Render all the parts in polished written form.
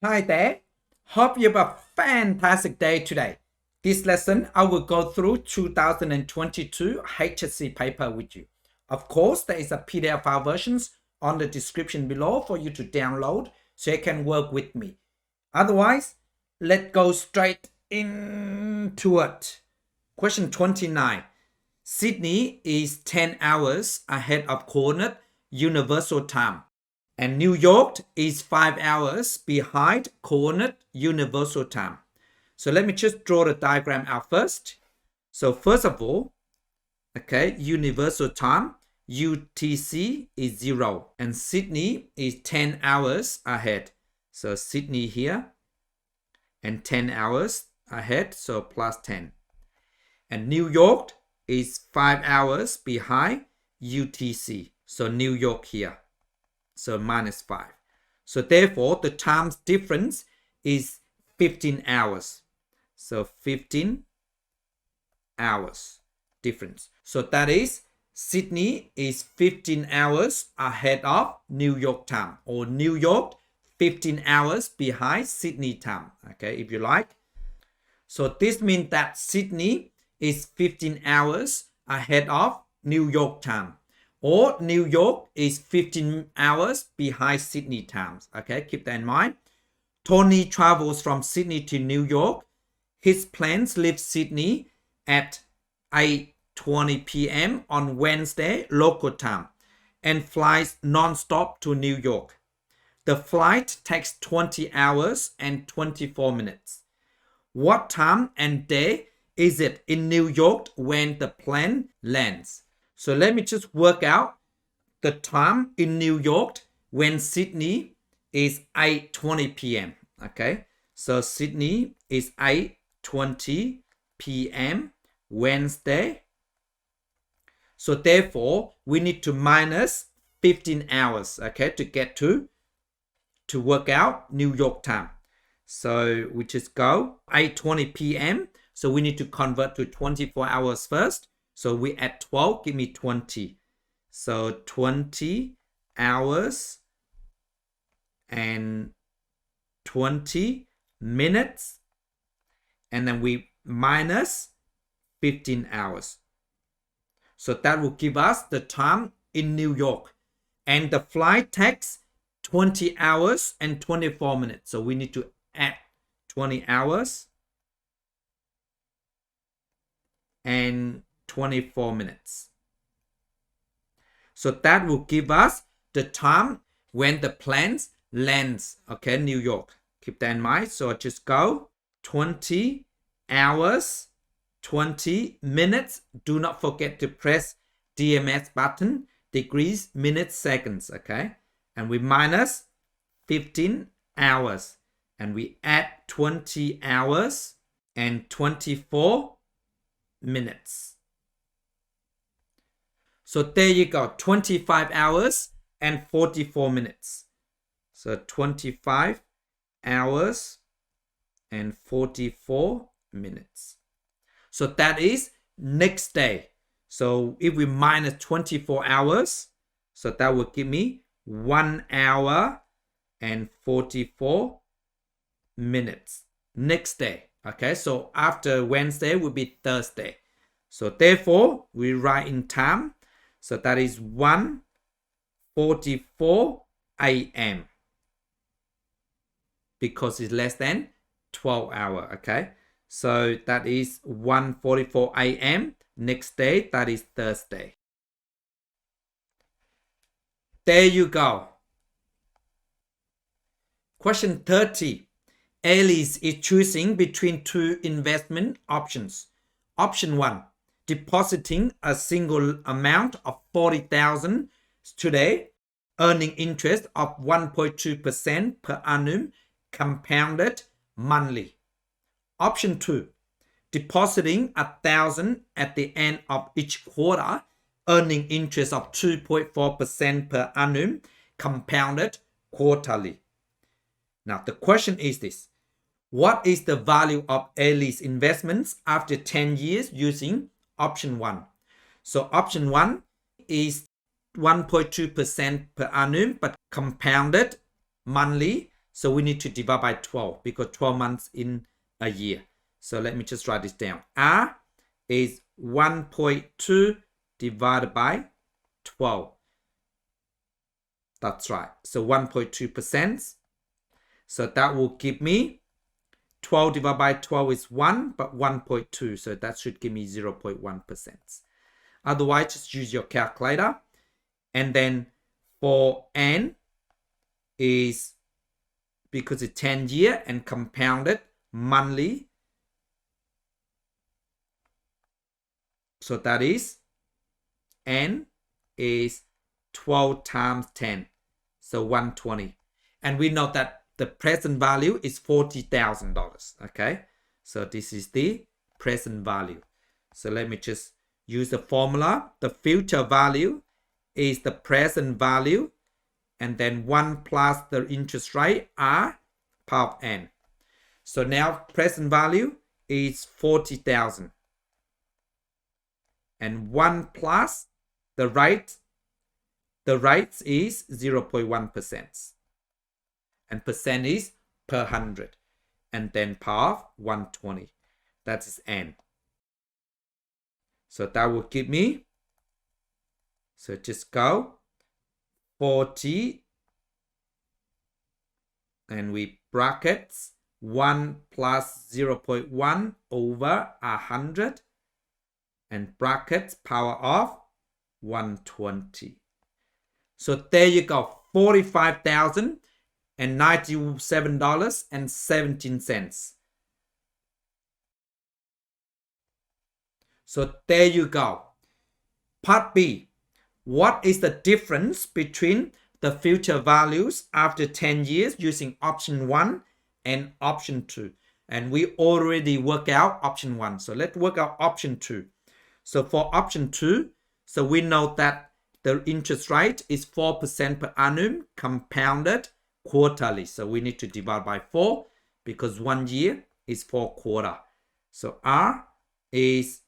Hi there. Hope you have a fantastic day today. This lesson, I will go through 2022 HSC paper with you. Of course, there is a PDF file versions on the description below for you to download so you can work with me. Otherwise, let's go straight into it. Question 29. Sydney is 10 hours ahead of Coordinate Universal Time, and New York is 5 hours behind Coordinate Universal Time. So let me just draw the diagram out first. So first of all, okay, Universal Time, UTC is 0, and Sydney is 10 hours ahead. So Sydney here, and 10 hours ahead, so plus 10. And New York is 5 hours behind UTC, so New York here, so minus 5. So therefore, the time difference is 15 hours. So 15 hours difference. So that is Sydney is 15 hours ahead of New York time, or New York 15 hours behind Sydney time, okay, if you like. So this means that Sydney is 15 hours ahead of New York time, or New York is 15 hours behind Sydney time. Okay, keep that in mind. Tony travels from Sydney to New York. His plans leave Sydney at 8:20 p.m. on Wednesday local time and flies non-stop to New York. The flight takes 20 hours and 24 minutes. What time and day is it in New York when the plane lands? So let me just work out the time in New York when Sydney is 8:20 p.m. Okay, so Sydney is 8:20 p.m. Wednesday. So therefore, we need to minus 15 hours, okay, to get to work out New York time. So we just go 8:20 p.m. So we need to convert to 24 hours first. So we add 12, give me 20. So 20 hours and 20 minutes. And then we minus 15 hours. So that will give us the time in New York. And the flight takes 20 hours and 24 minutes. So we need to add 20 hours and 24 minutes. So that will give us the time when the plane lands, okay, New York. Keep that in mind. So I just go 20 hours, 20 minutes. Do not forget to press DMS button, degrees, minutes, seconds, okay? And we minus 15 hours. And we add 20 hours and 24 minutes. So there you go, 25 hours and 44 minutes. So 25 hours and 44 minutes. So that is next day. So if we minus 24 hours, so that will give me 1 hour and 44 minutes next day. Okay, so after Wednesday will be Thursday. So therefore, we write in time. So that is 1:44 a.m. because it's less than 12 hours. Okay, so that is 1:44 a.m. next day, that is Thursday. There you go. Question 30. Alice is choosing between two investment options. Option 1, depositing a single amount of 40,000 today, earning interest of 1.2% per annum compounded monthly. Option 2, depositing 1,000 at the end of each quarter, earning interest of 2.4% per annum compounded quarterly. Now the question is this: what is the value of Alice's investments after 10 years using option 1? So option 1 is 1.2% per annum but compounded monthly. So we need to divide by 12 because 12 months in a year. So let me just write this down. R is 1.2 divided by 12. That's right. So 1.2%. So that will give me 12 divided by 12 is 1, but 1.2. So that should give me 0.1%. Otherwise, just use your calculator. And then for N is, because it's 10 year and compounded monthly. So that is N is 12 times 10. So 120. And we know that the present value is $40,000. Okay. So this is the present value. So let me just use the formula. The future value is the present value. And then 1 plus the interest rate, R, power of N. So now present value is 40,000. And 1 plus the rate is 0.1%. And percent is per 100. And then power of 120. That is N. So that will give me, so just go 40, and we brackets 1 plus 0.1 over 100, and brackets power of 120. So there you go, $45,097.17. So there you go. Part B. What is the difference between the future values after 10 years using option 1 and option 2? And we already work out option 1. So let's work out option 2. So for option 2, so we know that the interest rate is 4% per annum compounded quarterly. So we need to divide by 4 because 1 year is 4 quarters. So R is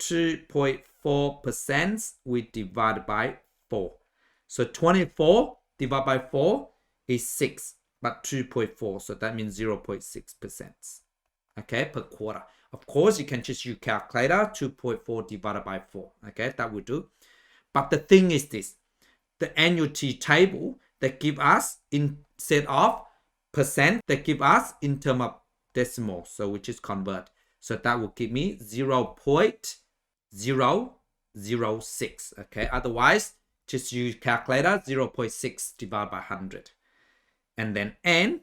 2.4%, we divide by 4. So 24 divided by 4 is 6, but 2.4. So that means 0.6%. Okay, per quarter. Of course, you can just use calculator, 2.4 divided by 4. Okay, that will do. But the thing is this, the annuity table that give us instead of percent, they give us in terms of decimal. So we just convert. So that will give me 0.006. Okay, otherwise just use calculator, 0.6 divided by 100. And then N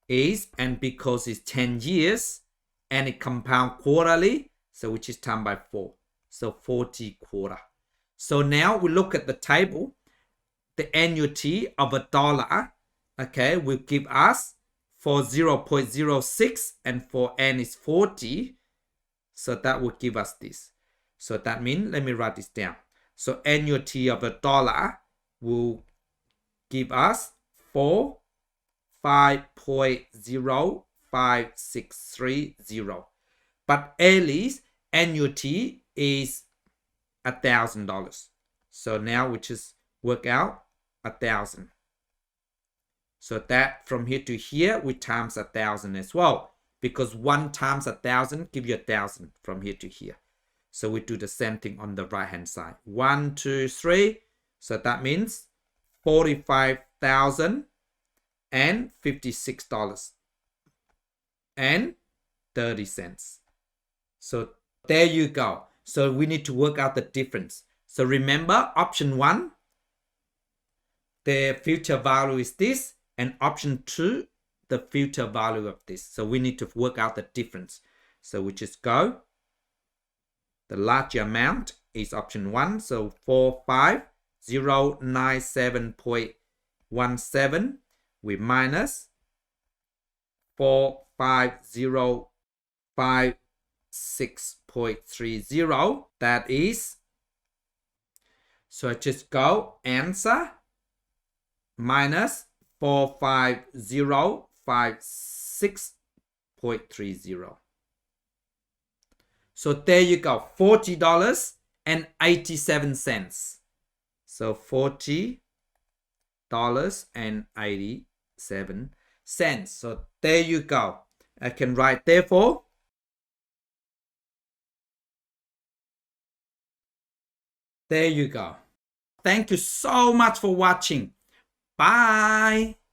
is, and because it's 10 years and it compound quarterly, so which is times by 4. So 40 quarter. So now we look at the table. The annuity of $1, okay, will give us for 0.06 and for N is 40. So that will give us this. So that means, let me write this down. So annuity of $1 will give us 5.05630. But Ellie's annuity is $1,000. So now we just work out 1,000. So that from here to here, we times 1,000 as well. Because 1 times 1,000 give you 1,000 from here to here. So we do the same thing on the right hand side. 1, 2, 3. So that means $45,056 and 30 cents. So there you go. So we need to work out the difference. So remember option 1, the future value is this, and option 2, the future value of this. So we need to work out the difference. So we just go. The larger amount is option 1. So 45097.17. We minus 4505.6.30. That is, so I just go answer minus 45056.30. So there you go, $40.87. So $40.87. $0.07. So there you go. I can write therefore. There you go. Thank you so much for watching. Bye.